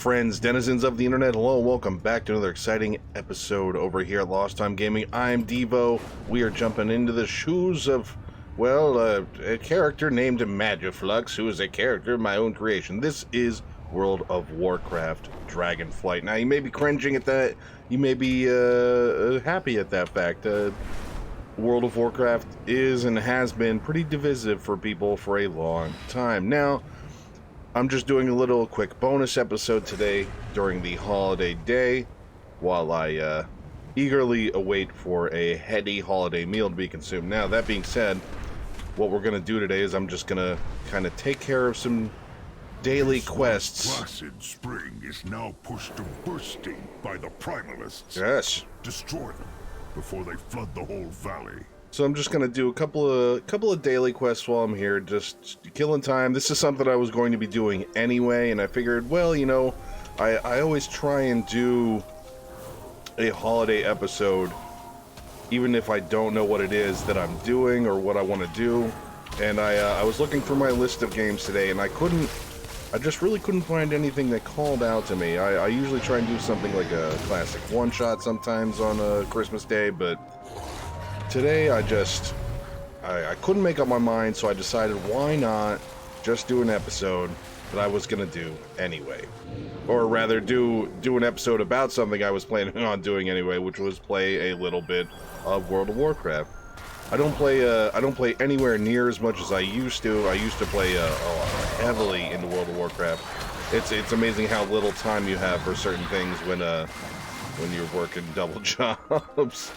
Friends, denizens of the internet, hello, welcome back to another exciting episode over here at LostTimeGaming. I'm Devo. We are jumping into the shoes of, well, a character named Magiflux, who is a character of my own creation. This is World of Warcraft Dragonflight. Now, you may be cringing at that, you may be happy at that fact. World of Warcraft is and has been pretty divisive for people for a long time. Now, I'm just doing a little quick bonus episode today during the holiday day while I eagerly await for a heady holiday meal to be consumed. Now, that being said, what we're going to do today is I'm just going to kind of take care of some daily quests. Placid spring is now pushed to bursting by the primalists. Yes. Destroy them before they flood the whole valley. So I'm just gonna do a couple of daily quests while I'm here, just killing time. This is something I was going to be doing anyway, and I figured, well, you know, I always try and do a holiday episode, even if I don't know what it is that I'm doing or what I want to do. And I was looking for my list of games today, and I just really couldn't find anything that called out to me. I usually try and do something like a classic one-shot sometimes on a Christmas Day, but today I couldn't make up my mind, so I decided why not just do an episode that I was going to do anyway. Or rather, do an episode about something I was planning on doing anyway, which was play a little bit of World of Warcraft. I don't play anywhere near as much as I used to. I used to play heavily into World of Warcraft. It's amazing how little time you have for certain things when you're working double jobs.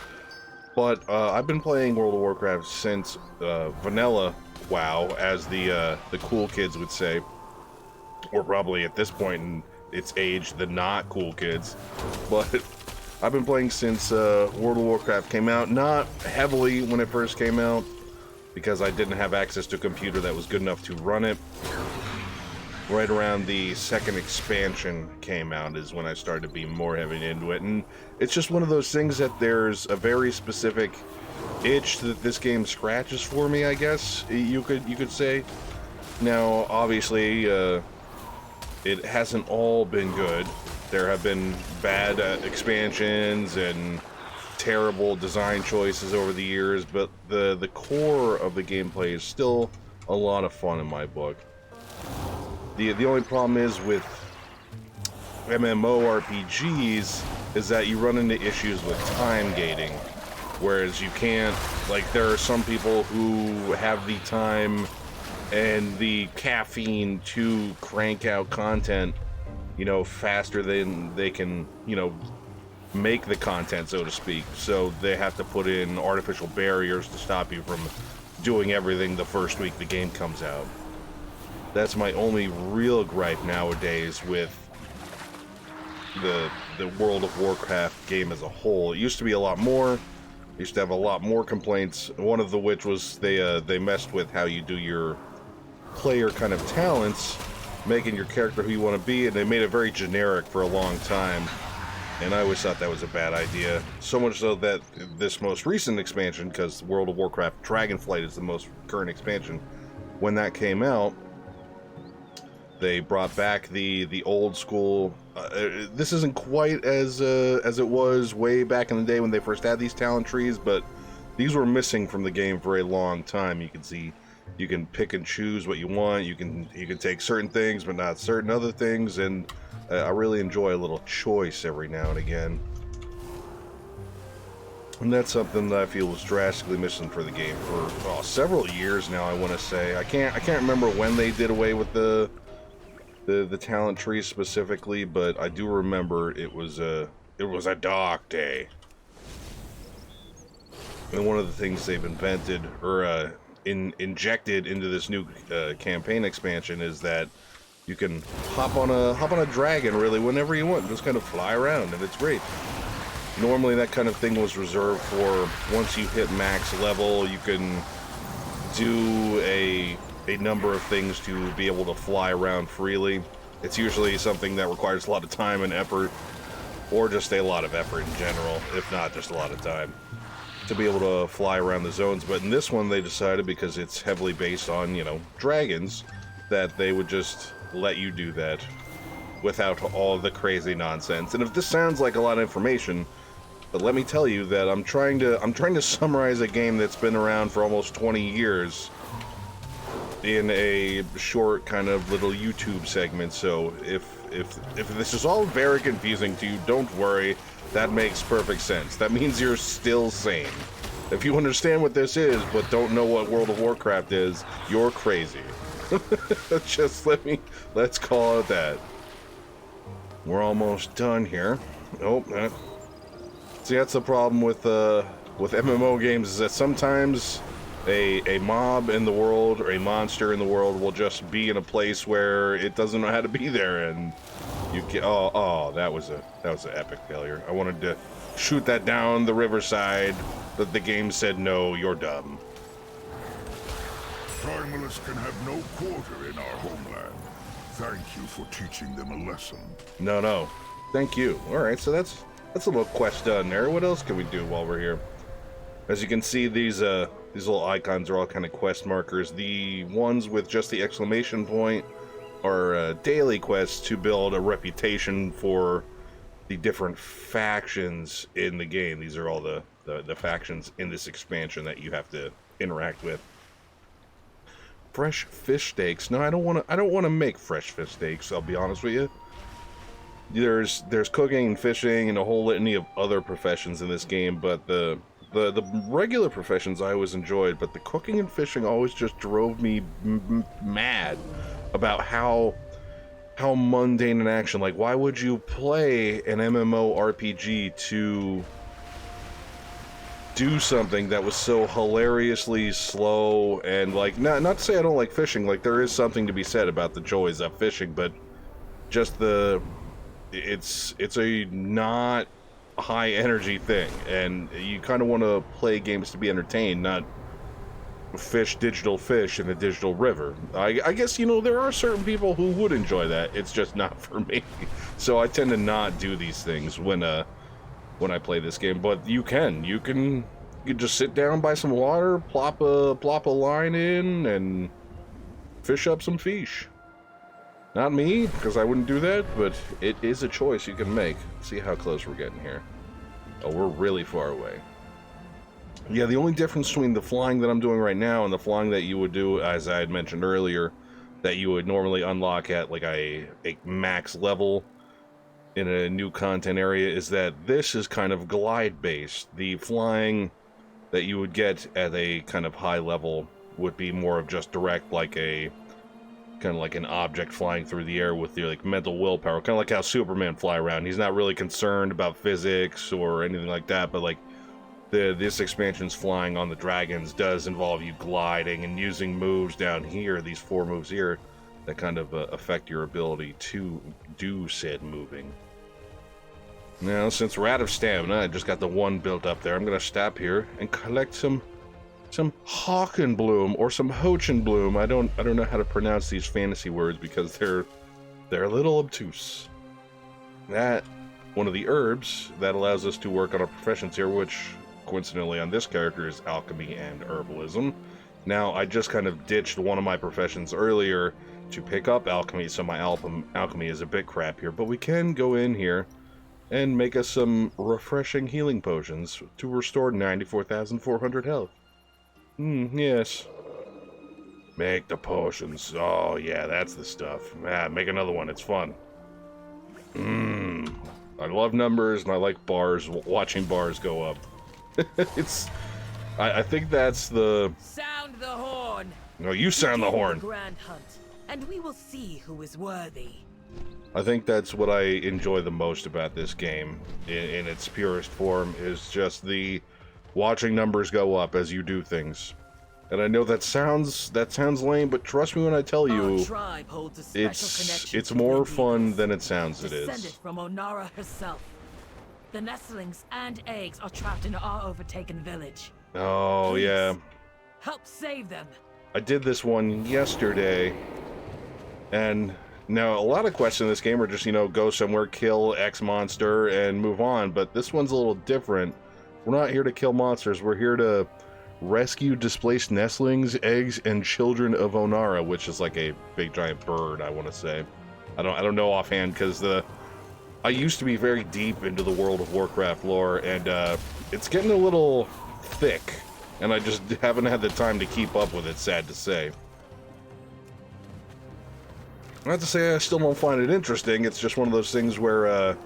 But I've been playing World of Warcraft since vanilla WoW, as the cool kids would say, or probably at this point in its age, the not cool kids. But I've been playing since World of Warcraft came out, not heavily when it first came out, because I didn't have access to a computer that was good enough to run it. Right around the second expansion came out is when I started to be more heavy into it, and it's just one of those things that there's a very specific itch that this game scratches for me, I guess you could say. Now, obviously, it hasn't all been good. There have been bad expansions and terrible design choices over the years, but the core of the gameplay is still a lot of fun in my book. The only problem is with MMORPGs is that you run into issues with time gating, whereas you can't, like, there are some people who have the time and the caffeine to crank out content, you know, faster than they can, you know, make the content, so to speak. So they have to put in artificial barriers to stop you from doing everything the first week the game comes out. That's my only real gripe nowadays with the World of Warcraft game as a whole. It used to be a lot more. It used to have a lot more complaints. One of the which was they messed with how you do your player kind of talents, making your character who you want to be, and they made it very generic for a long time. And I always thought that was a bad idea. So much so that this most recent expansion, because World of Warcraft Dragonflight is the most current expansion, when that came out, they brought back the old school. This isn't quite as it was way back in the day when they first had these talent trees, but these were missing from the game for a long time. You can see, you can pick and choose what you want. You can take certain things, but not certain other things, and I really enjoy a little choice every now and again. And that's something that I feel was drastically missing for the game for several years now. I want to say I can't remember when they did away with the talent tree specifically, but I do remember it was a dark day. And one of the things they've invented or injected into this new campaign expansion is that you can hop on a dragon really whenever you want, just kind of fly around, and it's great. Normally that kind of thing was reserved for once you hit max level, you can do a number of things to be able to fly around freely. It's usually something that requires a lot of time and effort, or just a lot of effort in general, if not just a lot of time, to be able to fly around the zones. But in this one they decided, because it's heavily based on, you know, dragons, that they would just let you do that. without all the crazy nonsense. And if this sounds like a lot of information, but let me tell you that I'm trying to summarize a game that's been around for almost 20 years in a short kind of little YouTube segment. So if this is all very confusing to you, don't worry. That makes perfect sense. That means you're still sane. If you understand what this is, but don't know what World of Warcraft is, you're crazy. Just let's call it that. We're almost done here. Oh, see, that's the problem with MMO games, is that sometimes a mob in the world or a monster in the world will just be in a place where it doesn't know how to be there, and you get that was an epic failure. I wanted to shoot that down the riverside, but the game said no, you're dumb. Primalists can have no quarter in our homeland. Thank you for teaching them a lesson. No, thank you. All right, so that's a little quest done there. What else can we do while we're here? As you can see, these little icons are all kind of quest markers. The ones with just the exclamation point are daily quests to build a reputation for the different factions in the game. These are all the factions in this expansion that you have to interact with. Fresh fish steaks. No, I don't want to make fresh fish steaks, I'll be honest with you. There's cooking and fishing and a whole litany of other professions in this game, but the regular professions I always enjoyed, but the cooking and fishing always just drove me mad about how mundane an action. Like, why would you play an MMORPG to do something that was so hilariously slow? And like, not to say I don't like fishing, like there is something to be said about the joys of fishing, but just it's a not high energy thing, and you kind of want to play games to be entertained, not fish digital fish in a digital river. I guess, you know, there are certain people who would enjoy that. It's just not for me. So I tend to not do these things when I play this game. But you can just sit down by some water, plop a line in, and fish up some fish. Not me, because I wouldn't do that, but it is a choice you can make. See how close we're getting here. Oh, we're really far away. Yeah, the only difference between the flying that I'm doing right now and the flying that you would do, as I had mentioned earlier, that you would normally unlock at like a max level in a new content area, is that this is kind of glide-based. The flying that you would get at a kind of high level would be more of just direct, like a kind of like an object flying through the air with your like mental willpower, kind of like how Superman fly around. He's not really concerned about physics or anything like that, but like this expansion's flying on the dragons does involve you gliding and using moves down here, these 4 moves here, that kind of affect your ability to do said moving. Now, since we're out of stamina, I just got the 1 built up there, I'm gonna stop here and collect some Hawkenbloom or some Hochenbloom. I don't know how to pronounce these fantasy words because they're a little obtuse. That one of the herbs that allows us to work on our professions here, which coincidentally on this character is alchemy and herbalism. Now, I just kind of ditched one of my professions earlier to pick up alchemy, so my alchemy is a bit crap here, but we can go in here and make us some refreshing healing potions to restore 94,400 health. Yes. Make the potions. Oh, yeah, that's the stuff. Make another one. It's fun. I love numbers, and I like bars, watching bars go up. I think that's the... Sound the horn! No, you sound the horn! Grand hunt, and we will see who is worthy. I think that's what I enjoy the most about this game, in its purest form, is just the watching numbers go up as you do things. And I know that sounds lame, but trust me when I tell you, Our tribe holds a special connection it's to more the fun Eagles, than it sounds it descended is. from Onara herself. The nestlings and eggs are trapped in our overtaken village. Oh, Please, yeah. help save them. I did this one yesterday, and now a lot of quests in this game are just, you know, go somewhere, kill X monster, and move on, but this one's a little different. We're not here to kill monsters, we're here to rescue displaced nestlings, eggs, and children of Onara, which is like a big giant bird, I want to say. I don't know offhand because I used to be very deep into the World of Warcraft lore, and it's getting a little thick, and I just haven't had the time to keep up with it, sad to say. Not to say I still don't find it interesting, it's just one of those things where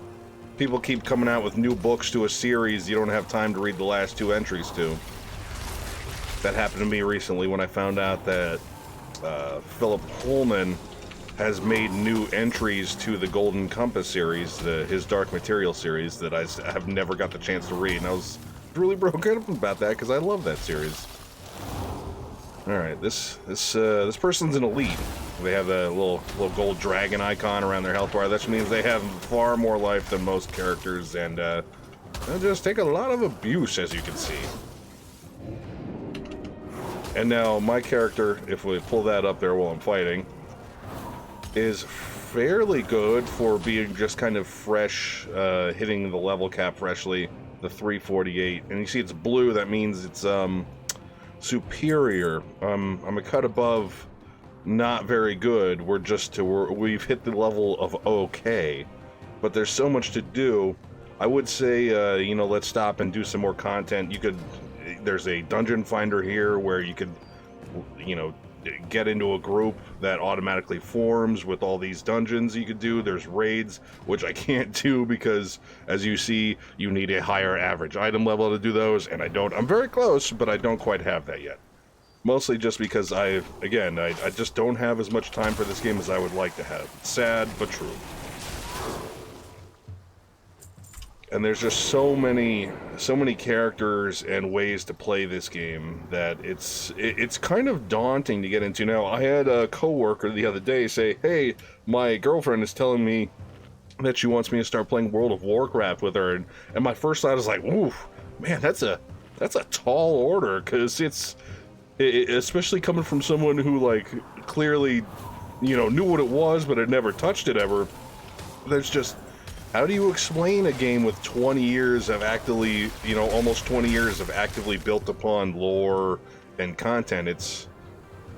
people keep coming out with new books to a series you don't have time to read the last 2 entries to. That happened to me recently when I found out that Philip Pullman has made new entries to the Golden Compass series, his Dark Material series, that I have never got the chance to read, and I was really broken up about that because I love that series. Alright, this person's an elite. They have a little gold dragon icon around their health bar. That means they have far more life than most characters, and they just take a lot of abuse, as you can see. And now my character, if we pull that up there while I'm fighting, is fairly good for being just kind of fresh, hitting the level cap freshly, the 348. And you see it's blue, that means it's superior. I'm a cut above not very good. We've hit the level of okay, but there's so much to do. I would say, you know, let's stop and do some more content. There's a dungeon finder here where you could, you know, get into a group that automatically forms with all these dungeons you could do. There's raids, which I can't do because, as you see, you need a higher average item level to do those, and I don't. I'm very close, but I don't quite have that yet. Mostly just because I just don't have as much time for this game as I would like to have. Sad, but true. And there's just so many characters and ways to play this game that it's kind of daunting to get into. Now, I had a coworker the other day say, "Hey, my girlfriend is telling me that she wants me to start playing World of Warcraft with her," and my first thought is like, "Ooh, man, that's a tall order," because especially coming from someone who like clearly, you know, knew what it was but had never touched it ever. There's just, how do you explain a game with 20 years of actively, you know, almost 20 years of actively built upon lore and content?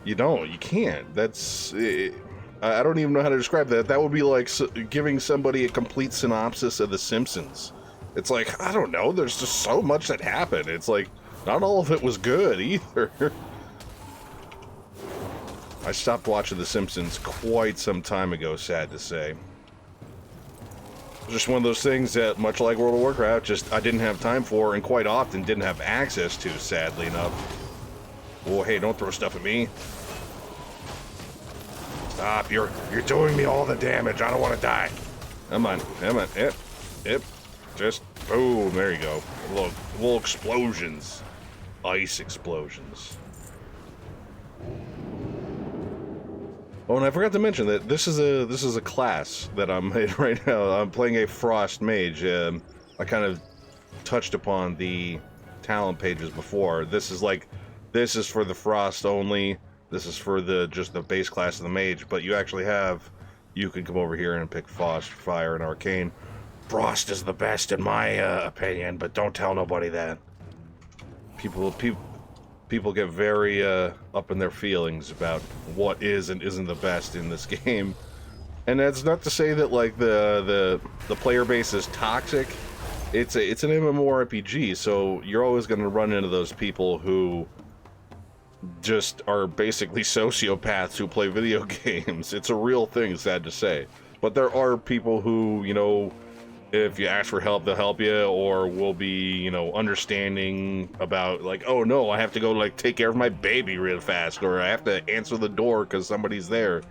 You can't. I don't even know how to describe that. That would be like giving somebody a complete synopsis of The Simpsons. It's like, I don't know, there's just so much that happened. It's like, not all of it was good either. I stopped watching The Simpsons quite some time ago, sad to say. Just one of those things that, much like World of Warcraft, just I didn't have time for, and quite often didn't have access to, sadly enough. Oh, hey, don't throw stuff at me. Stop, you're doing me all the damage. I don't want to die. Come on. Yep. Just, boom, there you go. Little explosions. Ice explosions. Oh, and I forgot to mention that this is a class that I'm in right now. I'm playing a Frost Mage. I kind of touched upon the talent pages before. This is for the Frost only. This is for just the base class of the Mage. But you can come over here and pick Frost, Fire, and Arcane. Frost is the best in my opinion, but don't tell nobody that. People get very up in their feelings about what is and isn't the best in this game, and that's not to say that like the player base is toxic. It's an MMORPG, so you're always going to run into those people who just are basically sociopaths who play video games. It's a real thing, sad to say, but there are people who, you know, if you ask for help, they'll help you, or will be, you know, understanding about, like, oh no, I have to go, like, take care of my baby real fast, or I have to answer the door because somebody's there.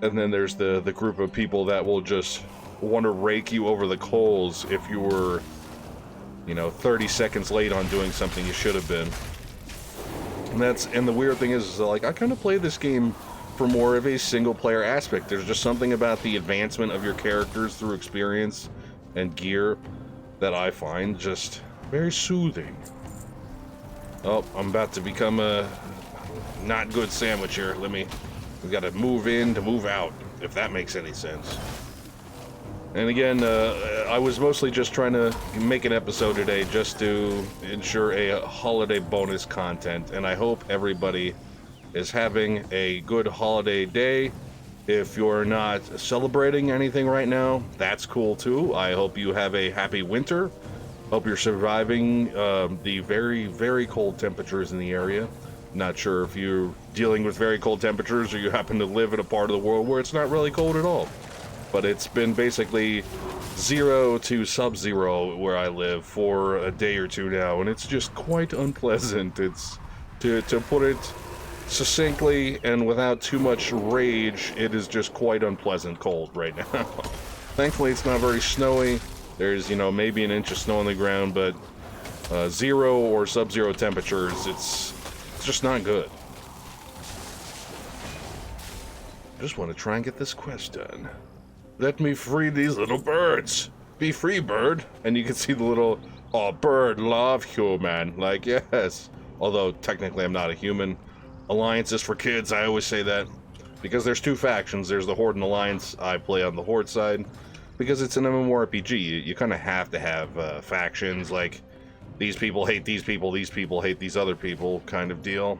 And then there's the group of people that will just want to rake you over the coals if you were, you know, 30 seconds late on doing something you should have been. And the weird thing is like, I kind of play this game for more of a single-player aspect. There's just something about the advancement of your characters through experience and gear that I find just very soothing. Oh, I'm about to become a not good sandwich here. We gotta move in to move out, if that makes any sense. And again, I was mostly just trying to make an episode today just to ensure a holiday bonus content, and I hope everybody is having a good holiday day If you're not celebrating anything right now, that's cool too. I hope you have a happy winter. Hope you're surviving the very, very cold temperatures in the area. Not sure if you're dealing with very cold temperatures or you happen to live in a part of the world where it's not really cold at all. But it's been basically 0 to sub-zero where I live for a day or two now, and it's just quite unpleasant. It's to put it succinctly and without too much rage, it is just quite unpleasant cold right now. Thankfully, it's not very snowy. There's, you know, maybe an inch of snow on the ground, but 0 or sub-zero temperatures, it's just not good. Just want to try and get this quest done. Let me free these little birds. Be free, bird. And you can see the little, oh, bird love human. Like, yes. Although, technically, I'm not a human. Alliance is for kids, I always say that. Because there's two factions. There's the Horde and Alliance. I play on the Horde side. Because it's an MMORPG, you kind of have to have factions, like, these people hate these people hate these other people, kind of deal.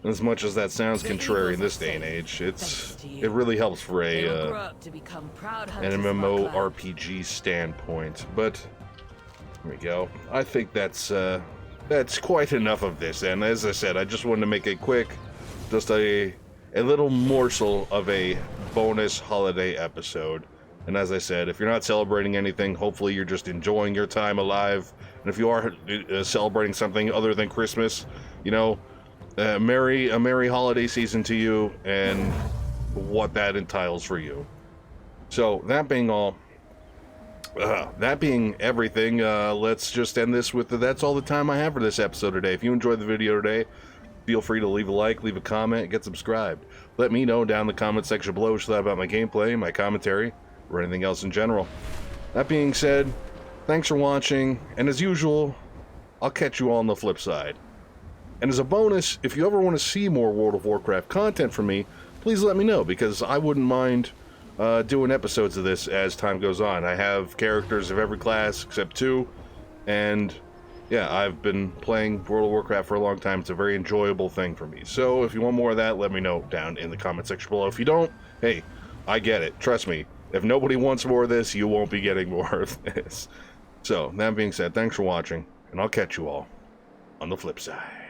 As much as that sounds contrary in this day and age, it really helps for an MMORPG standpoint. But there we go. I think that's quite enough of this. And as I said, I just wanted to make it quick, just a little morsel of a bonus holiday episode. And as I said, if you're not celebrating anything, hopefully you're just enjoying your time alive. And if you are celebrating something other than Christmas, you know, a merry holiday season to you and what that entails for you. So that being all, that being everything, let's just end this with that's all the time I have for this episode today. If you enjoyed the video today, feel free to leave a like, leave a comment, get subscribed. Let me know down in the comment section below what you thought about my gameplay, my commentary, or anything else in general. That being said, thanks for watching, and as usual, I'll catch you all on the flip side. And as a bonus, if you ever want to see more World of Warcraft content from me, please let me know, because I wouldn't mind doing episodes of this as time goes on. I have characters of every class except 2, and yeah, I've been playing World of Warcraft for a long time. It's a very enjoyable thing for me. So if you want more of that, let me know down in the comment section below. If you don't, hey, I get it. Trust me. If nobody wants more of this, you won't be getting more of this. So, that being said, thanks for watching, and I'll catch you all on the flip side.